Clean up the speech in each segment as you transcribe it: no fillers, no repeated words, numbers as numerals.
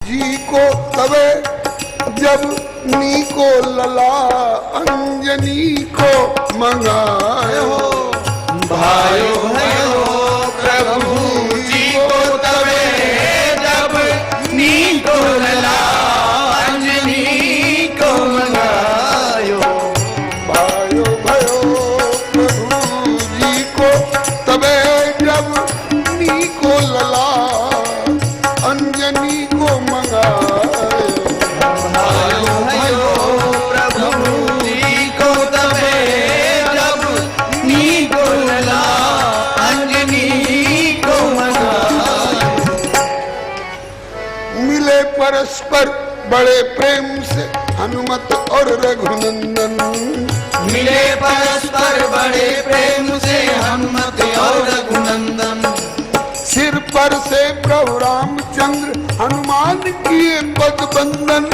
जी को तबे जब नी को लला अंजनी को मंगायो भायो भयो प्रभु जी को तबे जब नी को लला अंजनी को मंगायो। भायो भयो प्रभु जी को तबे जब नी को लला अंजनी को मंगायो। भायो भयो प्रभु जी को तबे जब नी को लला अंजनी को मंगायो। मिले परस्पर बड़े प्रेम से हनुमत और रघुनंदन। मिले परस्पर बड़े प्रेम से हनुमत और रघुनंदन। सिर पर से प्रभु रामचंद्र हनुमान किए पद बंदन।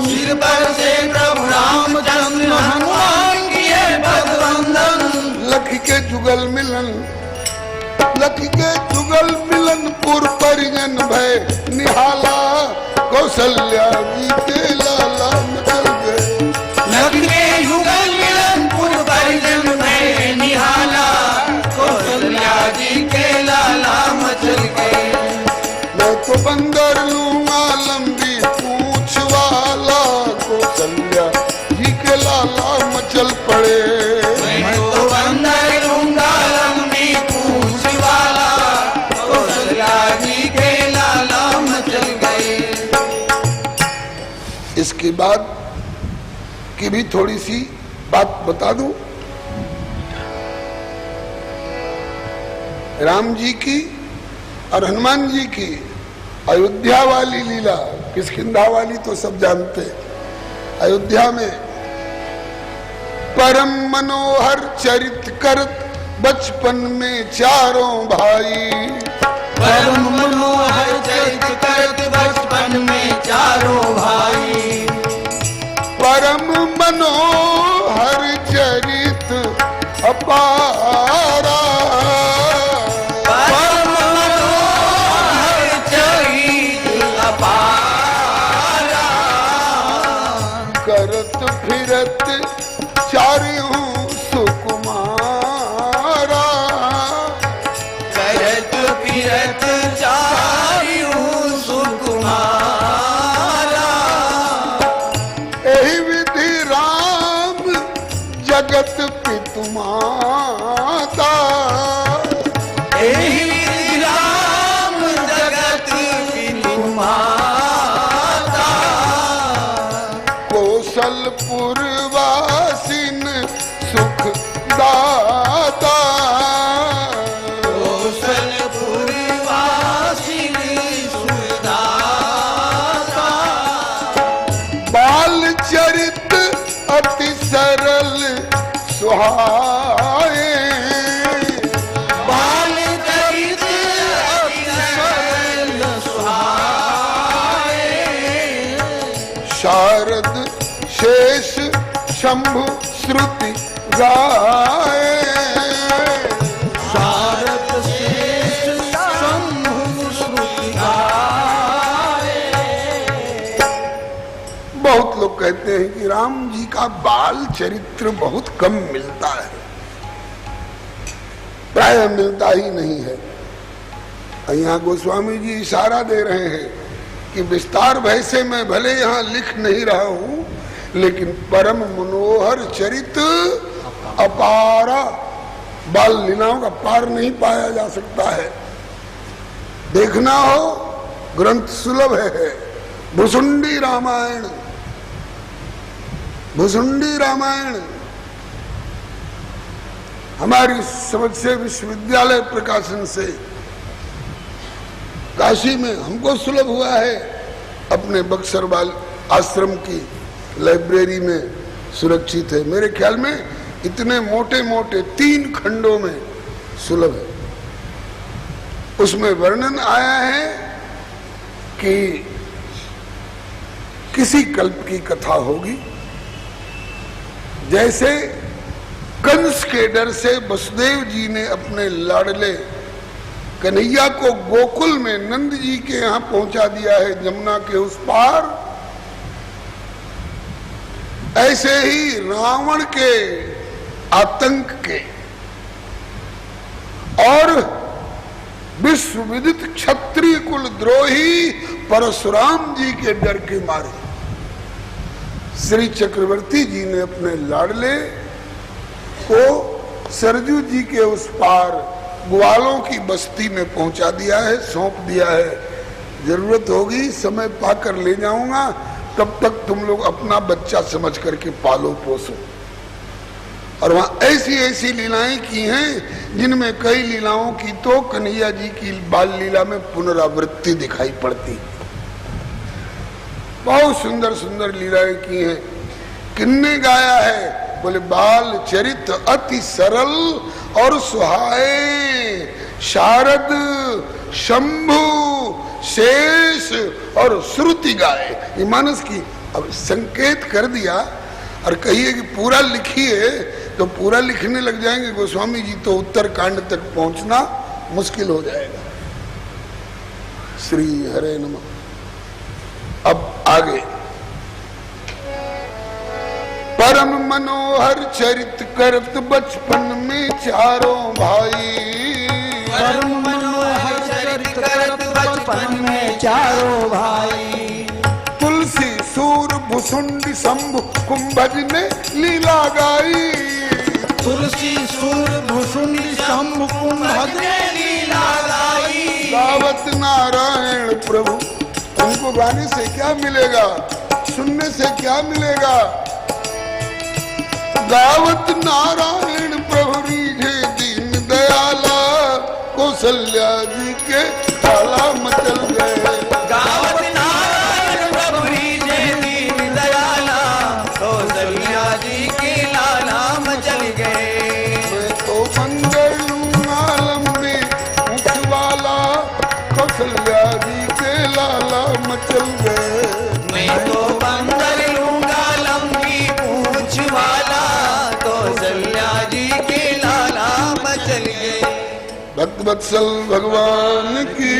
सिर पर से प्रभु रामचंद्र हनुमान किए पद बंदन। लख के जुगल मिलन, लख के जुगल मिलन पुर परिजन भय निहाला। कौशल्या जी के लाला मचल गए। लख के जुगल मिलन पुर परिजन भय निहाला। कौशल्या जी के लाला मचल गए। मैं तो बंदर लूंगा लंबी पूंछ वाला। कौशल्या जी के लाला मचल पड़े। मैं तो बंदर लूंगा लंबी पूंछ वाला। कौशल्या जी के लाला मचल गए। इसके बाद की भी थोड़ी सी बात बता दूं। राम जी की और हनुमान जी की अयोध्या वाली लीला, किष्किंधा वाली तो सब जानते हैं। अयोध्या में परम मनोहर चरित करत बचपन में चारों भाई। परम मनोहर चरित करत बचपन में चारों भाई। परम मनोहर चरित अपारा। परम मनोहर चरित अपारा। करत फिरत चारों सुकुमारा। करत फिरत चारों सुकुमारा। एहि विधि राम जगत पितु माता। एहि राम जगत पितु माता। कौशलपुर वासिन सुख दाता। कौशलपुर वासिनी सुदाता। बाल चरित अति सरल सुहाए। बाल चरित अति सरल सुहाए। शारद शेष शंभु श्रुति गाए। शारद शेष शंभु श्रुति गाए। बहुत लोग कहते हैं कि राम जी का बाल चरित्र बहुत कम मिलता है, प्राय मिलता ही नहीं है। यहाँ गोस्वामी जी इशारा दे रहे हैं कि विस्तार भय से मैं भले यहाँ लिख नहीं रहा हूं, लेकिन परम मनोहर चरित अपारा। बाल लीलाओं का पार नहीं पाया जा सकता है। देखना हो ग्रंथ सुलभ है। भुसुंडी रामायण, भुसुंडी रामायण हमारी समझ से विश्वविद्यालय प्रकाशन से काशी में हमको सुलभ हुआ है। अपने बक्सर वाल आश्रम की लाइब्रेरी में सुरक्षित है। मेरे ख्याल में इतने मोटे मोटे 3 खंडों में सुलभ है। उसमें वर्णन आया है कि किसी कल्प की कथा होगी, जैसे कंस के डर से वसुदेव जी ने अपने लाडले कन्हैया को गोकुल में नंद जी के यहां पहुंचा दिया है, जमुना के उस पार। ऐसे ही रावण के आतंक के और विश्व विदित क्षत्रिय कुल द्रोही परशुराम जी के डर के मारे श्री चक्रवर्ती जी ने अपने लाडले को सरजू जी के उस पार ग्वालों की बस्ती में पहुंचा दिया है, सौंप दिया है। जरूरत होगी समय पाकर ले जाऊंगा, तब तक तुम लोग अपना बच्चा समझ करके पालो पोसो। और वहां ऐसी ऐसी लीलाएं की हैं जिनमें कई लीलाओं की तो कन्हैया जी की बाल लीला में पुनरावृत्ति दिखाई पड़ती। बहुत सुंदर सुंदर लीलाएं की हैं। किन्ने गाया है? बोले बाल चरित अति सरल और सुहाए, शारद शंभु शेष और श्रुति गाए। ये मानस की अब संकेत कर दिया। और कहिए कि पूरा लिखिए तो पूरा लिखने लग जाएंगे गोस्वामी जी तो उत्तर कांड तक पहुंचना मुश्किल हो जाएगा। श्री हरे नमः। अब आगे परम मनोहर चरित करत बचपन में चारों भाई। परम मनोहर चरित करत बचपन में चारों भाई। तुलसी सूर भुसुंडी शंभु कुंभज ने लीला गाई। तुलसी सूर भुसुंडी शंभु कुंभज ने लीला गाई। गावत नारायण प्रभु। उनको गाने से क्या मिलेगा, सुनने से क्या मिलेगा? गावत नारायण प्रभु रीझे दीन दयाला, कौशल्या जी के ताला मचल गए। गावत नारायण प्रभु रीझे दीन दयाला, कौशल्या जी के लाला मचल गए। मैं तो बंदर लूंगा लंबे मुख वाला, कौशल्या जी के लाला मचल गए। मैं तो बंदर लूंगा लंबी पूंछ वाला, कौशल्या जी के लाला मचल गए। भक्त वत्सल भगवान की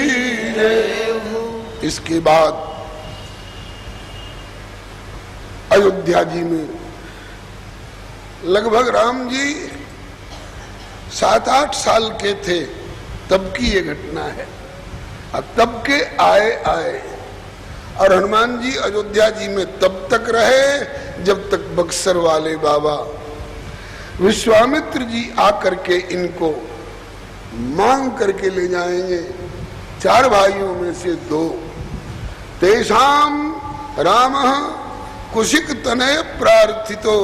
जय। इसके बाद अयोध्या जी में लगभग राम जी 7-8 साल के थे तब की ये घटना है। और तब के आए और हनुमान जी अयोध्या जी में तब तक रहे जब तक बक्सर वाले बाबा विश्वामित्र जी आकर के इनको मांग करके ले जाएंगे। 4 भाइयों में से 2 तेषाम रामः कुशिक तनय प्रार्थितो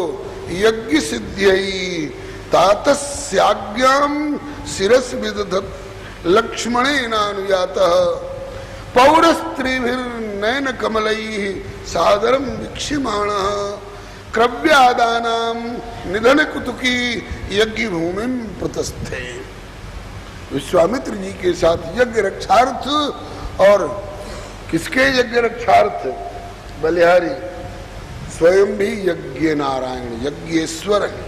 यज्ञ सिद्ध्यई तातस्याज्ञां शिरस विदधत् लक्ष्मणेनानुयातः पौरस्त्रीभिर्नयन कमलैः सादरं वीक्ष्यमाणः क्रव्यादानां निधन कुतुकी यज्ञ भूमिं प्रतस्थे। विश्वामित्र जी के साथ यज्ञ रक्षार्थ, और किसके यज्ञ रक्षार्थ? बलिहारी स्वयं भी यज्ञ नारायण यज्ञेश्वर है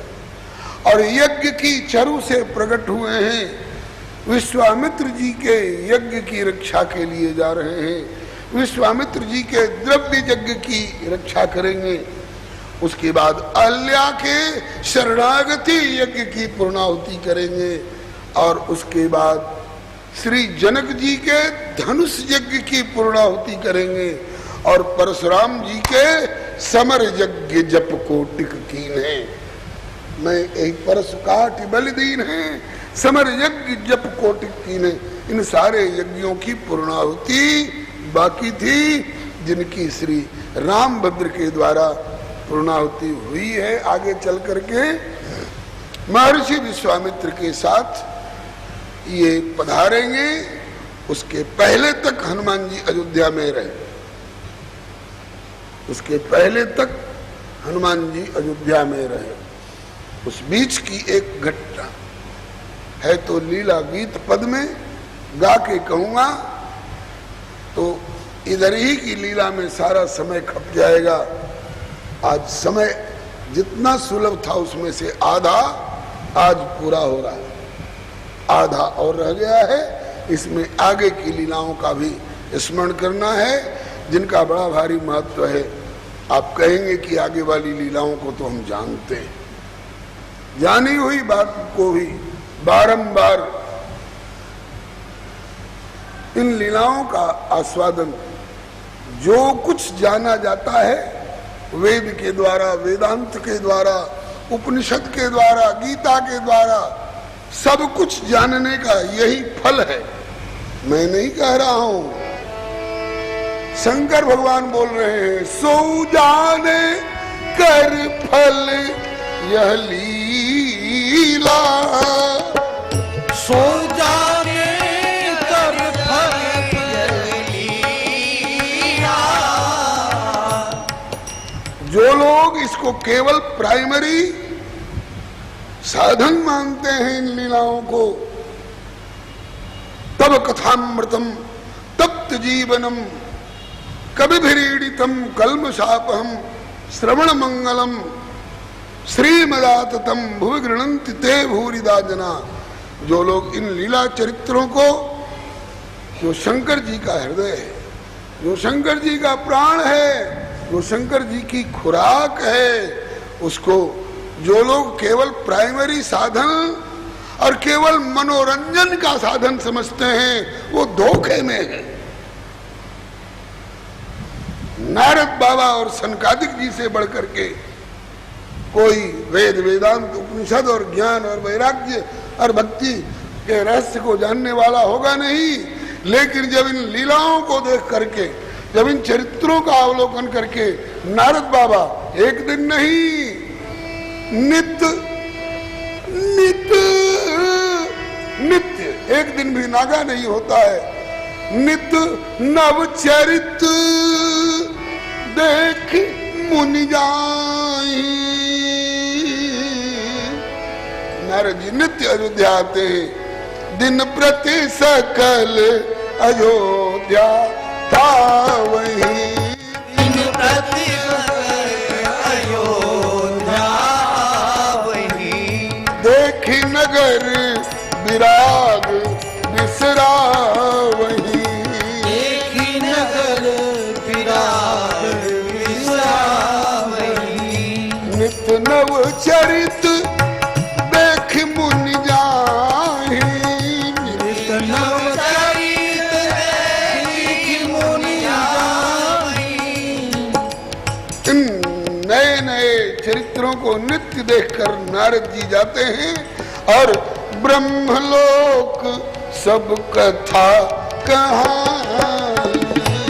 और यज्ञ की चरु से प्रकट हुए हैं। विश्वामित्र जी के यज्ञ की रक्षा के लिए जा रहे हैं। विश्वामित्र जी के द्रव्य यज्ञ की रक्षा करेंगे। उसके बाद अहल्या के शरणागति यज्ञ की पूर्णाहुति करेंगे और उसके बाद श्री जनक जी के धनुष यज्ञ की पूर्णाहुति करेंगे और परशुराम जी के समर यज्ञ जप कोटिक कीन्हे। मैं एक परशु काट बलिदीन है, समर यज्ञ जप कोटिक कीन्हे। इन सारे यज्ञों की पूर्णाहुति बाकी थी जिनकी श्री रामभद्र के द्वारा पूर्णाहुति हुई है। आगे चल करके महर्षि विश्वामित्र के साथ ये पधारेंगे। उसके पहले तक हनुमान जी अयोध्या में रहे। उसके पहले तक हनुमान जी अयोध्या में रहे। उस बीच की एक घटना है तो लीला गीत पद में गा के कहूंगा तो इधर ही की लीला में सारा समय खप जाएगा। आज समय जितना सुलभ था उसमें से आधा आज पूरा हो रहा है, आधा और रह गया है। इसमें आगे की लीलाओं का भी स्मरण करना है, जिनका बड़ा भारी महत्व है। आप कहेंगे कि आगे वाली लीलाओं को तो हम जानते हैं, जानी हुई बात को भी बारंबार इन लीलाओं का आस्वादन, जो कुछ जाना जाता है वेद के द्वारा, वेदांत के द्वारा, उपनिषद के द्वारा, गीता के द्वारा, सब कुछ जानने का यही फल है। मैं नहीं कह रहा हूं, शंकर भगवान बोल रहे हैं, सो जाने कर फल यह लीला, सो जाने कर फल यह लीला। जो लोग इसको केवल प्राइमरी साधन मानते हैं इन लीलाओं को, तब कथामृतम तप्त जीवनम कविभिरीडितम कल्मषापहम श्रवण मंगलम श्रीमदाततम भुवि गृणन्ति ते भूरिदा जना। जो लोग इन लीला चरित्रों को, जो शंकर जी का हृदय है, जो शंकर जी का प्राण है, जो शंकर जी की खुराक है, उसको जो लोग केवल प्राइमरी साधन और केवल मनोरंजन का साधन समझते हैं, वो धोखे में है। नारद बाबा और सनकादिक जी से बढ़कर के कोई वेद, वेदांत, उपनिषद और ज्ञान और वैराग्य और भक्ति के रहस्य को जानने वाला होगा नहीं। लेकिन जब इन लीलाओं को देख करके, जब इन चरित्रों का अवलोकन करके नारद बाबा एक दिन नहीं, नित्य नित्य नित्य, एक दिन भी नागा नहीं होता है, नित्य नव चरित देख मुनि जाई। नारद जी नित्य अयोध्या आते हैं, दिन प्रति सकल अयोध्या था वही, दिन प्रति सकल अयोध्या वही। देखी नगर विराग बिसरा वही, देखी नगर विराग बिसरा वही। नित्य नव चरित देख मुनि जाहि, नित नव चरित देख मुनि जाहि। इन नए नए चरित्रों को नित्य देखकर नारद जी जाते हैं और ब्रह्मलोक सब कथा कहानी,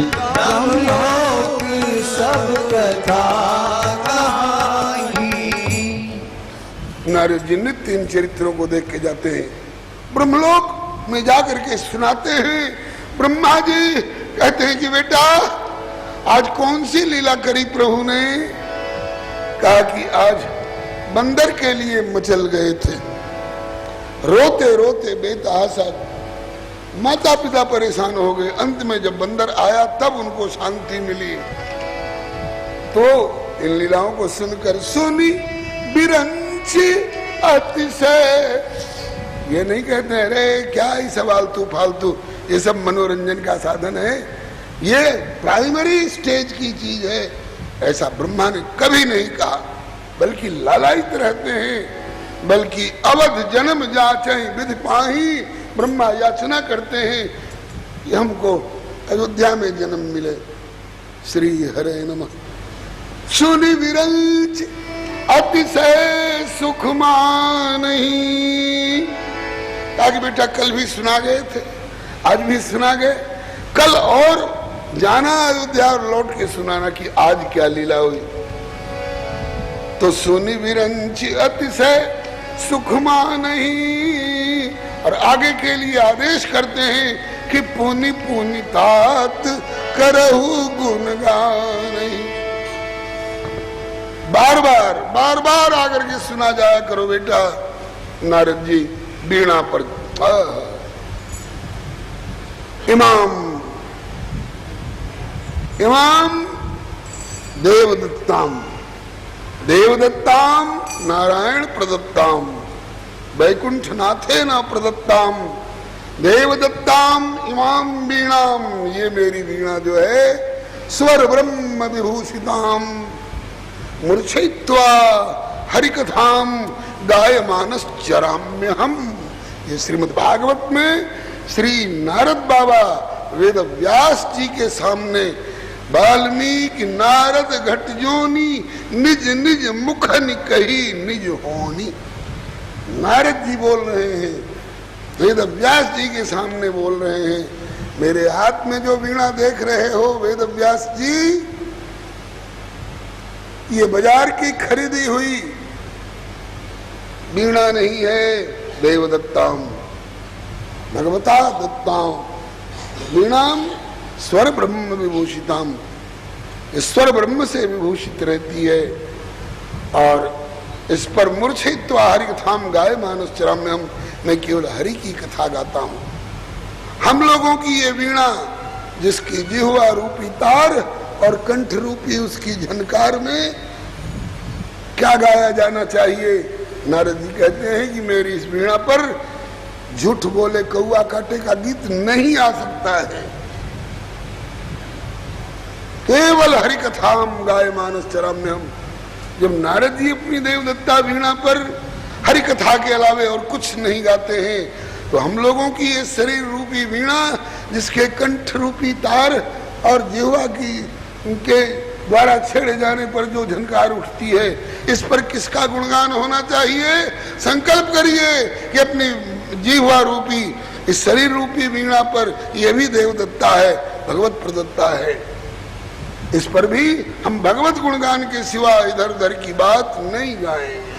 ब्रह्मलोक सब कथा कहानी। नारद जी नित्य इन चरित्रों को देख के जाते हैं, ब्रह्मलोक में जाकर के सुनाते हैं। ब्रह्मा जी कहते हैं कि बेटा आज कौन सी लीला करी प्रभु ने? कहा कि आज बंदर के लिए मचल गए थे, रोते रोते बेतहाशा, माता पिता परेशान हो गए। अंत में जब बंदर आया तब उनको शांति मिली। तो इन लीलाओं को सुनकर सुनी बिरंची अतिशय, ये नहीं कहते हैं रे क्या ही सवाल तू फालतू, ये सब मनोरंजन का साधन है, ये प्राइमरी स्टेज की चीज है, ऐसा ब्रह्मा ने कभी नहीं कहा। बल्कि लालायित रहते हैं, बल्कि अवध जन्म जाचै विधि पाही, ब्रह्मा याचना करते हैं कि हमको अयोध्या में जन्म मिले। श्री हरे नमः। सुनि विरंच अतिशय सुख मानहि, ताकि बेटा कल भी सुना गए थे, आज भी सुना गए, कल और जाना अयोध्या और लौट के सुनाना कि आज क्या लीला हुई। तो सुनि विरंच अतिशय सुख मानहि, और आगे के लिए आदेश करते हैं कि पुनि पुनि तात करहु गुणगान। बार बार आकर के सुना जाया करो बेटा। नारद जी वीणा पर इमाम देवदत्ताम नारायण प्रदत्ताम वैकुंठ नाथे न प्रदत्ताम देवदत्ताम इमाम वीणाम, ये मेरी वीणा जो है स्वर ब्रह्म विभूषिताम मूर्छयित्वा हरिकथाम गायमानस चराम्य हम। ये श्रीमद् भागवत में श्री नारद बाबा वेद व्यास जी के सामने वाल्मीकि नारद घट जोनी निज निज मुखन कही निज होनी। नारद जी बोल रहे हैं, वेद व्यास जी के सामने बोल रहे हैं, मेरे हाथ में जो वीणा देख रहे हो वेद व्यास जी, ये बाजार की खरीदी हुई वीणा नहीं है, देवदत्ताम भगवता दत्ताम वीणाम स्वर ब्रह्म विभूषिताम, स्वर ब्रह्म से विभूषित रहती है। और इस पर मूर्छित्वा हरि कथाम गाय मानस चराम्यहम, मैं केवल हरि की कथा गाता हूं। हम लोगों की ये वीणा जिसकी जिह्वा रूपी तार और कंठ रूपी उसकी झनकार में क्या गाया जाना चाहिए? नारद जी कहते हैं कि मेरी इस वीणा पर झूठ बोले कौआ काटे का गीत नहीं आ सकता है, केवल हरि कथाम गाय मानस चराम्यहम। जब नारद जी अपनी देवदत्ता वीणा पर हरि कथा के अलावे और कुछ नहीं गाते हैं, तो हम लोगों की ये शरीर रूपी वीणा जिसके कंठ रूपी तार और जिह्वा की उनके द्वारा छेड़े जाने पर जो झनकार उठती है, इस पर किसका गुणगान होना चाहिए? संकल्प करिए कि अपनी जिह्वा रूपी इस शरीर रूपी वीणा पर यह भी देवदत्ता है, भगवत प्रदत्ता है, इस पर भी हम भगवत गुणगान के सिवा इधर उधर की बात नहीं गाएंगे।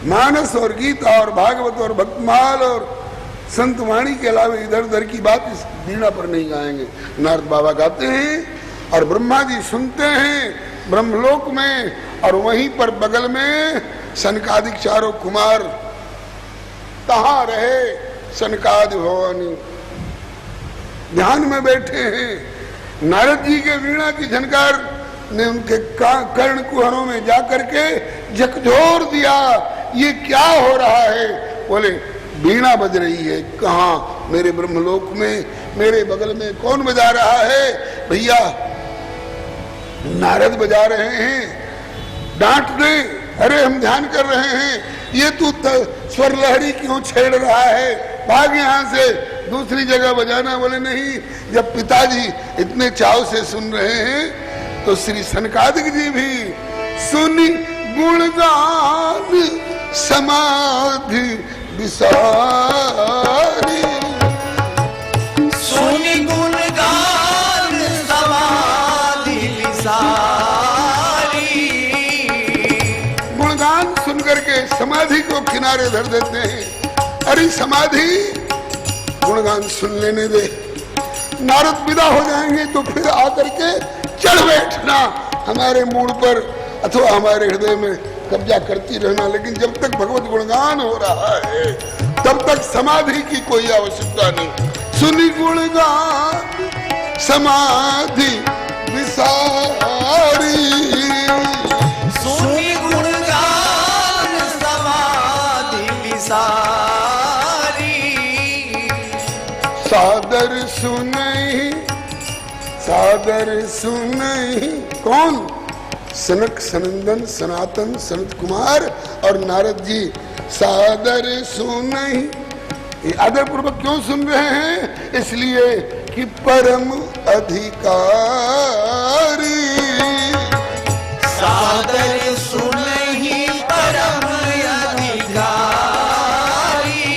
मानस और गीता और भागवत और भक्तमाल और संत वाणी के अलावे इधर उधर की बात इस वीणा पर नहीं गाएंगे। नारद बाबा गाते हैं और ब्रह्मा जी सुनते हैं ब्रह्मलोक में, और वहीं पर बगल में सनकादिक चारों कुमार तहां रहे, सनकादि भवानी ध्यान में बैठे हैं। नारद जी के वीणा की झनकार ने उनके कर्ण कुहरों में जाकर के झकझोर दिया, ये क्या हो रहा है? बोले वीणा बज रही है। कहाँ? मेरे ब्रह्मलोक में, मेरे बगल में। कौन बजा रहा है? भैया नारद बजा रहे हैं। डांट दे, अरे हम ध्यान कर रहे हैं, ये तू स्वर लहरी क्यों छेड़ रहा है? भाग यहाँ से, दूसरी जगह बजाना। बोले नहीं, जब पिताजी इतने चाव से सुन रहे हैं तो श्री सनकादिक जी भी सुनी गुणगान समाधि विसारी, सुनी गुणगान समाधि विसारी। गुणगान सुनकर के समाधि को किनारे धर देते हैं। अरे समाधि, गुणगान सुन लेने दे। नारद विदा हो जाएंगे तो फिर आकर के चढ़ बैठना हमारे मूड पर अथवा हमारे हृदय में कब्जा करती रहना। लेकिन जब तक भगवत गुणगान हो रहा है तब तक समाधि की कोई आवश्यकता नहीं। सुनी गुणगान समाधि विसारी, सुनी गुणगान समाधि विसारी। सादर सुनहि, सादर सुनहि। कौन? सनक सनंदन सनातन सनत कुमार और नारद जी सादर सुनहि। ये आदर पूर्वक क्यों सुन रहे हैं? इसलिए कि परम अधिकारी। सादर सुनहि परम अधिकारी।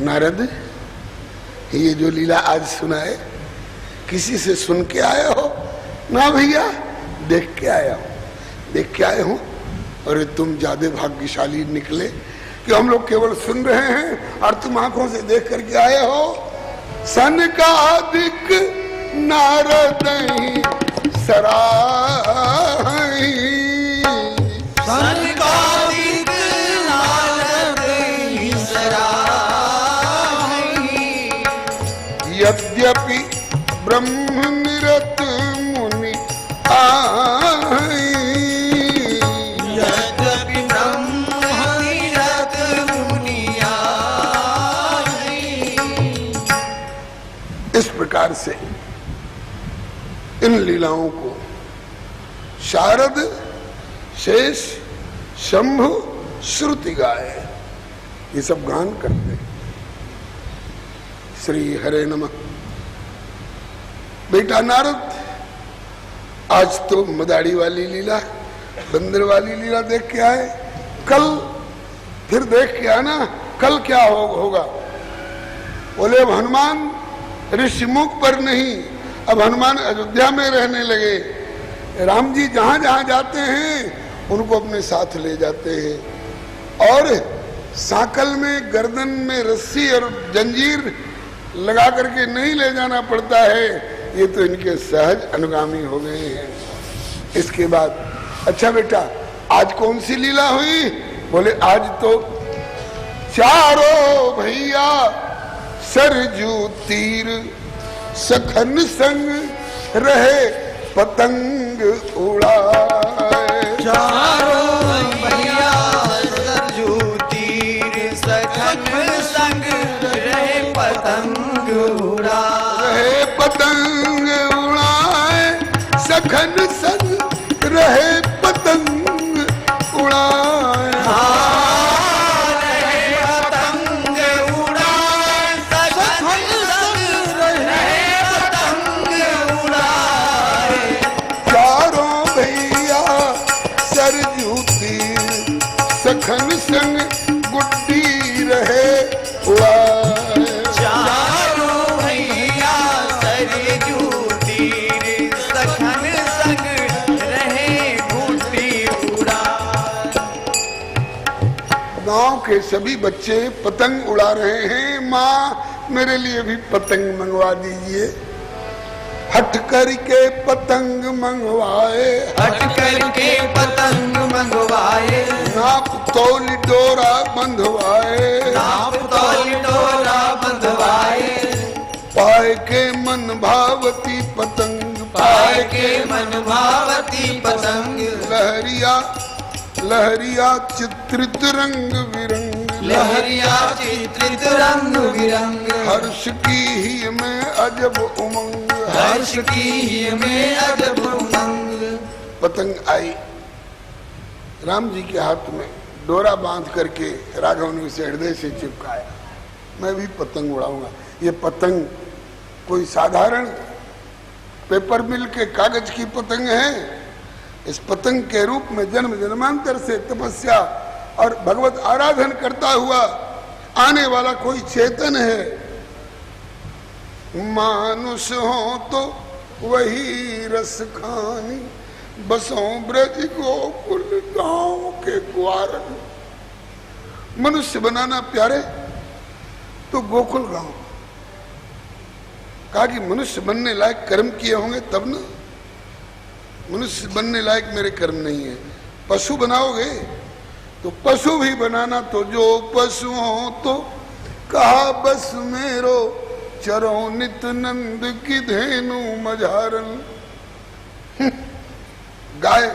नारद, ये जो लीला आज सुनाए किसी से सुन के आया हो? ना भैया, देख के आया हूं, देख के आए हूं। और तुम ज्यादा भाग्यशाली निकले कि हम लोग केवल सुन रहे हैं और तुम आंखों से देख करके आए हो। सनकादिक नारद सराही, सनकादिक नारद सराही। यद्यपि ब्रह्म निरत मुनि आई, यद्यपि ब्रह्म निरत मुनि आई। प्रकार से इन लीलाओं को शारद, शेष, शंभु, श्रुति गाए, ये सब गान करते। श्री हरे नमः। बेटा नारद, आज तो मदाड़ी वाली लीला, बंदर वाली लीला देख के आए, कल फिर देख के आना, कल क्या होगा। बोले अब हनुमान ऋषिमुख पर नहीं, अब हनुमान अयोध्या में रहने लगे। राम जी जहां जहां जाते हैं उनको अपने साथ ले जाते हैं और सांकल में, गर्दन में रस्सी और जंजीर लगा करके नहीं ले जाना पड़ता है। ये तो इनके सहज अनुगामी हो गए हैं। इसके बाद अच्छा बेटा आज कौन सी लीला हुई? बोले आज तो चारों भैया सरजू तीर सखन संग रहे पतंग उड़ाए। चारों भैया सरजू तीर सखन संग रहे पतंग उड़ाए। रहे पतंग उड़ाए, सखन संग रहे पतंग उड़ाए। सखन संग गुड्डी रहे उड़ाए। चारों भैया सरजू तीर सखन संग रहे गुड्डी उड़ाए। गांव के सभी बच्चे पतंग उड़ा रहे हैं। माँ मेरे लिए भी पतंग मंगवा दीजिए। हट करके पतंग मंगवाए, हट करके पतंग मंगवाए। नाप तोल डोरा बंधवाए, नाप तोल डोरा बंधवाए। पाए के मन भावती पतंग, पाए के मन भावती पतंग। लहरिया लहरिया चित्रित रंग बिरंग, लहरिया चित्रित रंग बिरंग। हर्ष की ही में अजब उमंग, हर्ष की ही में अजब उमंग। पतंग आई, राम जी के हाथ में डोरा बांध करके राघव ने उसे हृदय से चिपकाया। मैं भी पतंग उड़ाऊंगा। ये पतंग कोई साधारण पेपर मिल के कागज की पतंग है। इस पतंग के रूप में जन्म जन्मांतर से तपस्या और भगवत आराधन करता हुआ आने वाला कोई चेतन है। मानुष हो तो वही रस खानी, बसों ब्रज गोकुल गांव के ग्वारन। मनुष्य बनाना प्यारे तो गोकुल गांव। कहा कि मनुष्य बनने लायक कर्म किए होंगे तब ना। मनुष्य बनने लायक मेरे कर्म नहीं है। पशु बनाओगे तो पशु भी बनाना तो जो पशु हो तो कहा बस मेरो चरो नित नंद की धेनु मझारन। गाय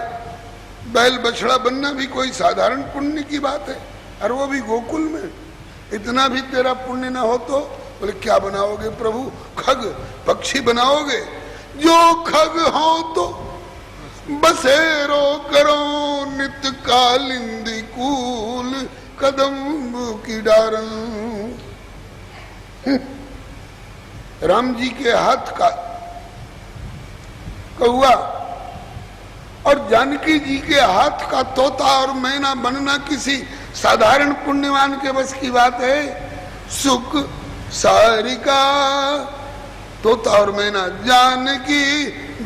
बैल बछड़ा बनना भी कोई साधारण पुण्य की बात है, और वो भी गोकुल में। इतना भी तेरा पुण्य ना हो तो बोले क्या बनाओगे प्रभु? खग पक्षी बनाओगे? जो खग हो तो बसेरो करो नित कालिंदी कूल कदम की डारन। राम जी के हाथ का कौआ और जानकी जी के हाथ का तोता और मैना बनना किसी साधारण पुण्यवान के बस की बात है? सुख सारिका तोता और मैना जानकी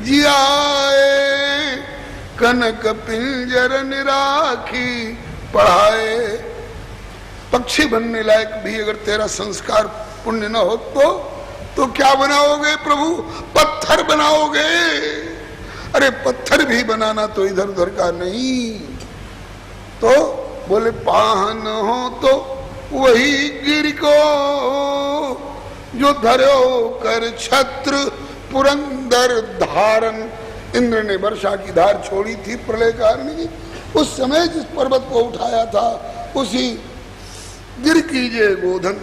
जियाए, कनक पिंजरन राखी पढ़ाए। पक्षी बनने लायक भी अगर तेरा संस्कार पुण्य न हो तो क्या बनाओगे प्रभु? पत्थर बनाओगे। अरे पत्थर भी बनाना तो इधर उधर का नहीं। तो बोले पाहन हो तो वही गिर को जो धरो कर छत्र पुरंदर धारण। इंद्र ने वर्षा की धार छोड़ी थी प्रलय कारिणी की, उस समय जिस पर्वत को उठाया था उसी गिर कीजिए गोधन।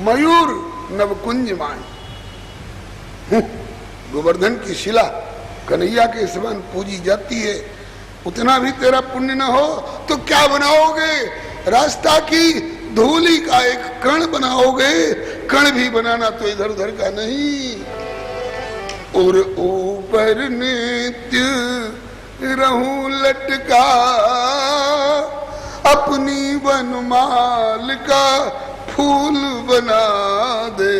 मयूर नवकुंज मान, गोवर्धन की शिला कन्हैया के समान पूजी जाती है, उतना भी तेरा पुण्य न हो तो क्या बनाओगे? रास्ता की धूली का एक कण बनाओगे। कण भी बनाना तो इधर उधर का नहीं। और ऊपर नित्य रहूं लटका, अपनी वनमाल का फूल बना दे।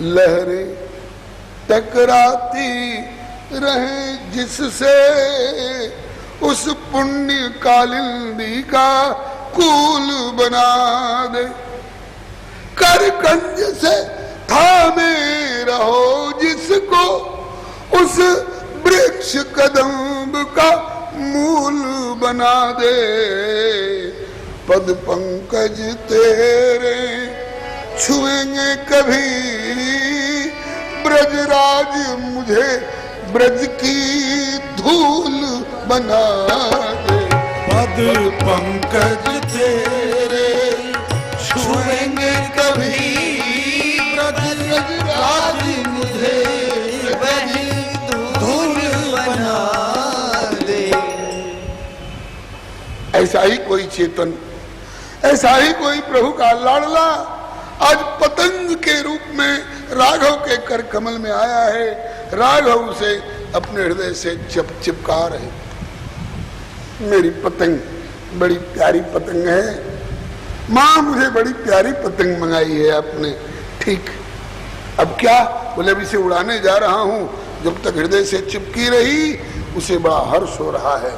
लहरें टकराती रहे जिससे, उस पुण्य कालिंदी का कूल बना दे। कर कंज से थामे रहो जिसको, उस वृक्ष कदम्ब का मूल बना दे। पद पंकज तेरे छुएंगे कभी, ब्रजराज मुझे ब्रज की धूल बना दे। पद पंकज तेरे छुएंगे कभी, ब्रजराज मुझे ब्रज धूल बना दे। ऐसा ही कोई चेतन, ऐसा ही कोई प्रभु का लाडला आज पतंग के रूप में राघव के कर कमल में आया है। राघव उसे अपने हृदय से चिपका रहे। मेरी पतंग बड़ी प्यारी पतंग है, माँ मुझे बड़ी प्यारी पतंग मंगाई है आपने। ठीक, अब क्या? बोले अभी से उड़ाने जा रहा हूँ। जब तक हृदय से चिपकी रही उसे बड़ा हर्ष हो रहा है।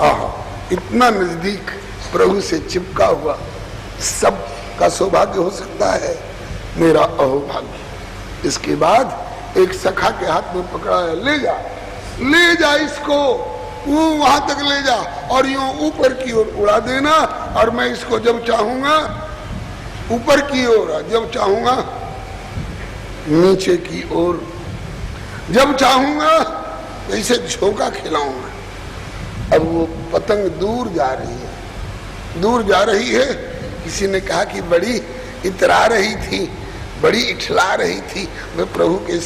आहा, इतना नजदीक प्रभु से चिपका हुआ सब का सौभाग्य हो सकता है, मेरा अहोभाग्य। इसके बाद एक सखा के हाथ में पकड़ा है, ले जा इसको, वहां तक ले जा और यूं ऊपर की ओर उड़ा देना। और मैं इसको जब चाहूंगा ऊपर की ओर, जब चाहूंगा नीचे की ओर, जब चाहूंगा ऐसे झोंका खिलाऊंगा। अब वो पतंग दूर जा रही है, दूर जा रही है। किसी ने कहा कि बड़ी इतरा रही थी, बड़ी इठला रही थी, मैं प्रभु के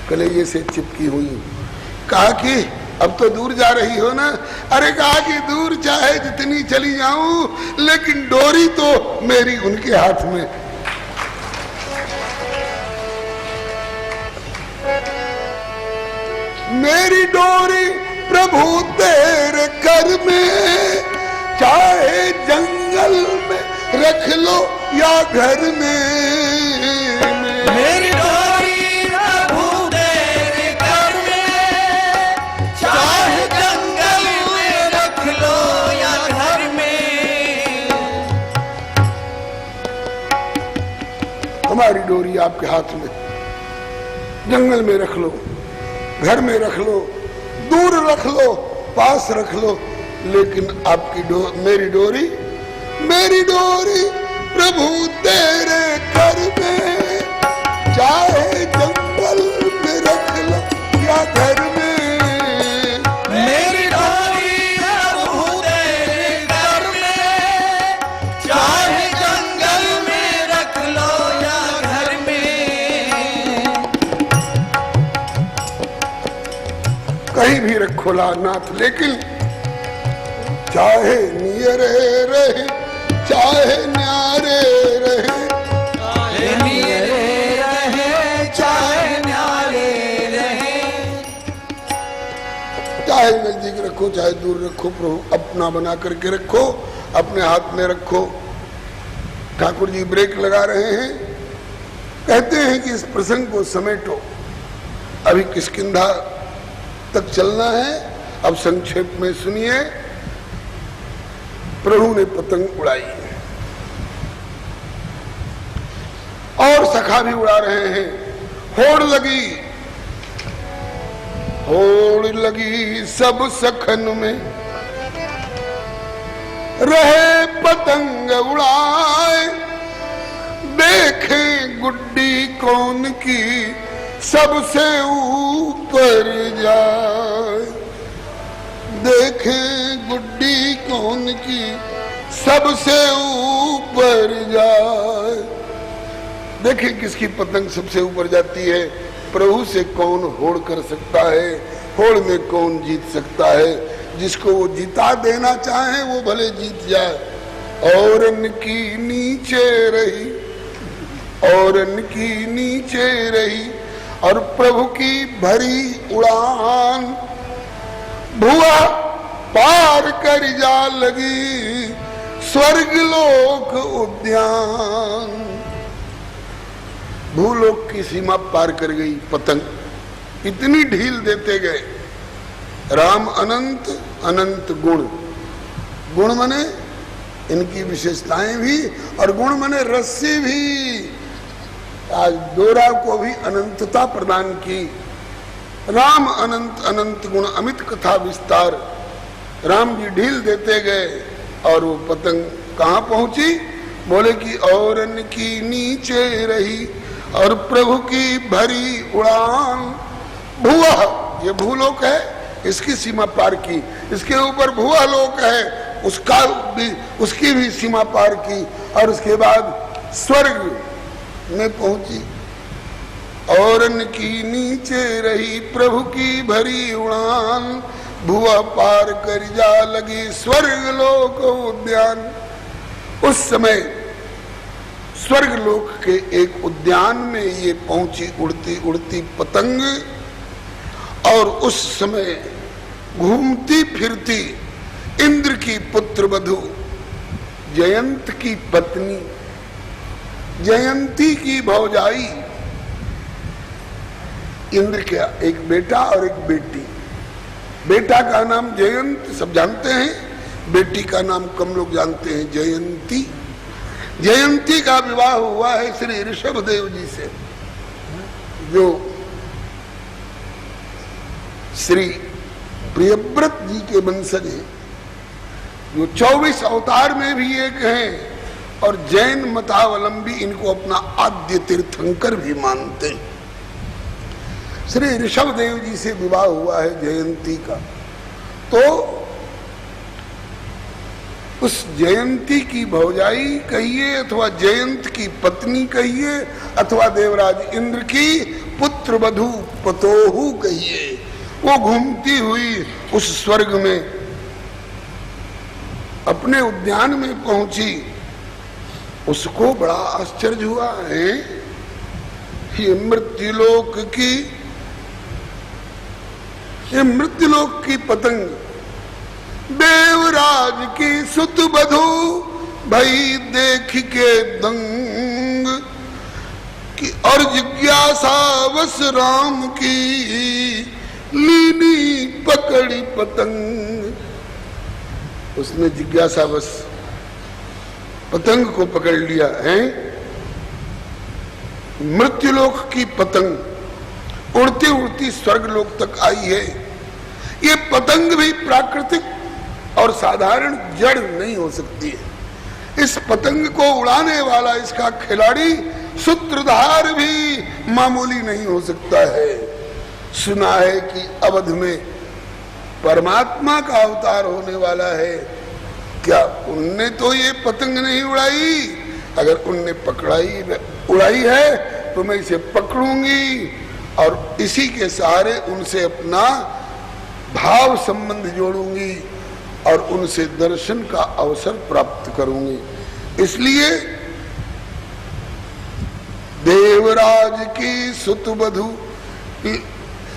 कलेजे से चिपकी हुई हूं। कहा कि अब तो दूर जा रही हो ना? अरे कहा कि दूर चाहे जितनी चली जाऊं, लेकिन डोरी तो मेरी उनके हाथ में। मेरी डोरी प्रभु तेरे कर में, चाहे जंगल में रख लो या घर में। मेरी डोरी प्रभु तेरे कर में, चाहे जंगल में रख लो या घर में। हमारी डोरी आपके हाथ में, जंगल में रख लो, घर में रख लो, दूर रख लो, पास रख लो, लेकिन आपकी मेरी डोरी प्रभु तेरे घर में, चाहे जंगल में रख लो या घर में। मेरी डोरी प्रभु तेरे घर में, चाहे जंगल में रख लो या घर में। कहीं भी रखो नाथ, लेकिन चाहे नियरे रहे, चाहे न्यारे रहे, चाहे नियरे रहे, चाहे न्यारे रहे। चाहे नजदीक रखो, चाहे दूर रखो, प्रभु अपना बना करके रखो, अपने हाथ में रखो। ठाकुर जी ब्रेक लगा रहे हैं, कहते हैं कि इस प्रसंग को समेटो, अभी किष्किंधा तक चलना है। अब संक्षेप में सुनिए। प्रभु ने पतंग उड़ाई और सखा भी उड़ा रहे हैं। होड़ लगी सब सखन में, रहे पतंग उड़ाए। देखें गुड्डी कौन की सबसे ऊपर जाए, देखें गुड्डी कौन की सबसे ऊपर जाए। देखिए किसकी पतंग सबसे ऊपर जाती है। प्रभु से कौन होड़ कर सकता है, होड़ में कौन जीत सकता है। जिसको वो जिता देना चाहे वो भले जीत जाए। और की नीचे रही, और की नीचे रही, और प्रभु की भरी उड़ान भुआ पार कर जा लगी स्वर्ग लोक उद्यान। भूलोक की सीमा पार कर गई पतंग, इतनी ढील देते गए। राम अनंत, अनंत गुण, गुण मने इनकी विशेषताएं भी, और गुण मने रस्सी भी। आज डोरा को भी अनंतता प्रदान की। राम अनंत, अनंत गुण अमित कथा विस्तार। राम जी ढील देते गए और वो पतंग कहाँ पहुंची? बोले कि और की नीचे रही, और प्रभु की भरी उड़ान भुआ, ये भूलोक है, इसकी सीमा पार की। इसके ऊपर भुआ लोक है, उसका भी, उसकी भी सीमा पार की। और उसके बाद स्वर्ग में पहुंची। और की नीचे रही प्रभु की भरी उड़ान भुआ पार कर जा लगी स्वर्ग लोक उद्यान। उस समय स्वर्ग लोक के एक उद्यान में ये पहुंची उड़ती उड़ती पतंग। और उस समय घूमती फिरती इंद्र की पुत्र वधू जयंत की पत्नी, जयंती की भौजाई, इंद्र का एक बेटा और एक बेटी। बेटा का नाम जयंत सब जानते हैं, बेटी का नाम कम लोग जानते हैं, जयंती। जयंती का विवाह हुआ है श्री ऋषभ देव जी से, जो श्री प्रियव्रत जी के वंशज हैं, जो 24 अवतार में भी एक हैं, और जैन मतावलंबी इनको अपना आद्य तीर्थंकर भी मानते हैं। श्री ऋषभ देव जी से विवाह हुआ है जयंती का। तो उस जयंती की भौजाई कहिए, अथवा जयंत की पत्नी कहिए, अथवा देवराज इंद्र की पुत्र वधू पतोहू कहिए, वो घूमती हुई उस स्वर्ग में अपने उद्यान में पहुंची। उसको बड़ा आश्चर्य हुआ है, ये मृत्युलोक की, ये मृत्युलोक की पतंग देवराज की सुत बधू भई देख के दंग की, और जिज्ञासा वस राम की लीनी पकड़ी पतंग। उसने जिज्ञासा वस पतंग को पकड़ लिया है। मृत्युलोक की पतंग उड़ती उड़ती स्वर्गलोक तक आई है। ये पतंग भी प्राकृतिक और साधारण जड़ नहीं हो सकती है। इस पतंग को उड़ाने वाला इसका खिलाड़ी सूत्रधार भी मामूली नहीं हो सकता है। सुना है कि अवध में परमात्मा का अवतार होने वाला है। क्या उनने तो ये पतंग नहीं उड़ाई? अगर उनने उड़ाई है तो मैं इसे पकड़ूंगी और इसी के सहारे उनसे अपना भाव संबंध जोड़ूंगी और उनसे दर्शन का अवसर प्राप्त करूंगी। इसलिए देवराज की सुत वधू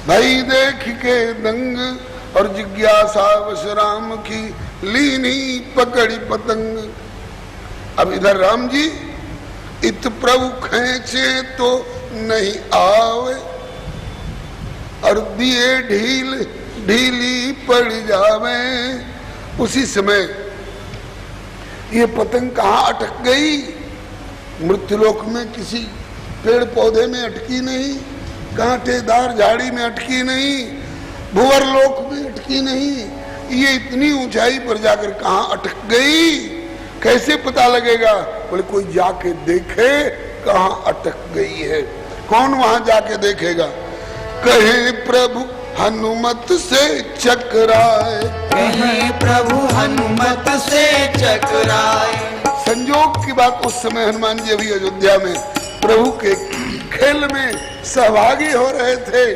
भाई देख के दंग, और जिज्ञासा वश राम की लीनी पकड़ी पतंग। अब इधर राम जी इत प्रभु खेचे तो नहीं आवे, और दिए ढील ढीली पड़ जावे। उसी समय ये पतंग कहाँ अटक गई? मृत्युलोक में किसी पेड़ पौधे में अटकी नहीं, कांटेदार झाड़ी में अटकी नहीं, भुवर लोक में अटकी नहीं। ये इतनी ऊंचाई पर जाकर कहाँ अटक गई? कैसे पता लगेगा? बोले कोई जाके देखे कहाँ अटक गई है। कौन वहां जाके देखेगा? कहे प्रभु हनुमत से चकराए, कहीं प्रभु हनुमत से चकराए। संयोग की बात, उस समय हनुमान जी अभी अयोध्या में प्रभु के खेल में सहभागी हो रहे थे।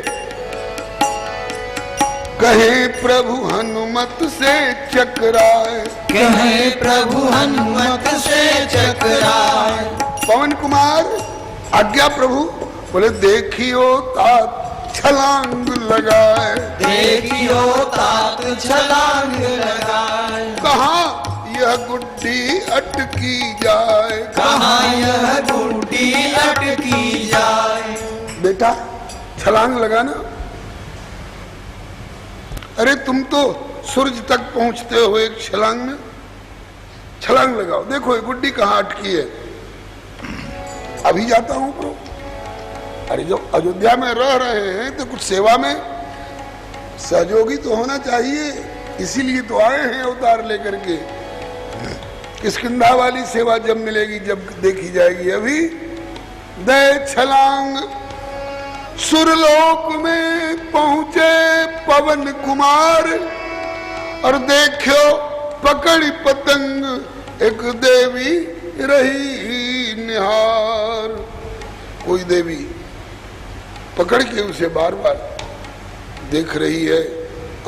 कहे प्रभु हनुमत से चकराए, कहे प्रभु हनुमत से चकराए। पवन कुमार आज्ञा प्रभु, बोले देखियो तात छलांग लगाए, देखियो तात छलांग लगाए। कहाँ यह गुड्डी अटकी जाए, कहाँ यह गुड्डी अटकी जाए। बेटा छलांग लगाना। अरे तुम तो सूरज तक पहुंचते हो एक छलांग में, छलांग लगाओ। देखो ये गुड्डी कहाँ अटकी है। अभी जाता हूं प्रभु। अरे जो अयोध्या में रह रहे हैं तो कुछ सेवा में सहयोगी तो होना चाहिए, इसीलिए तो आए हैं अवतार लेकर के। किष्किंधा वाली सेवा जब मिलेगी, जब देखी जाएगी। अभी दे छलांग, सुरलोक में पहुंचे पवन कुमार, और देखो पकड़ी पतंग एक देवी रही निहार। कोई देवी पकड़ के उसे बार बार देख रही है,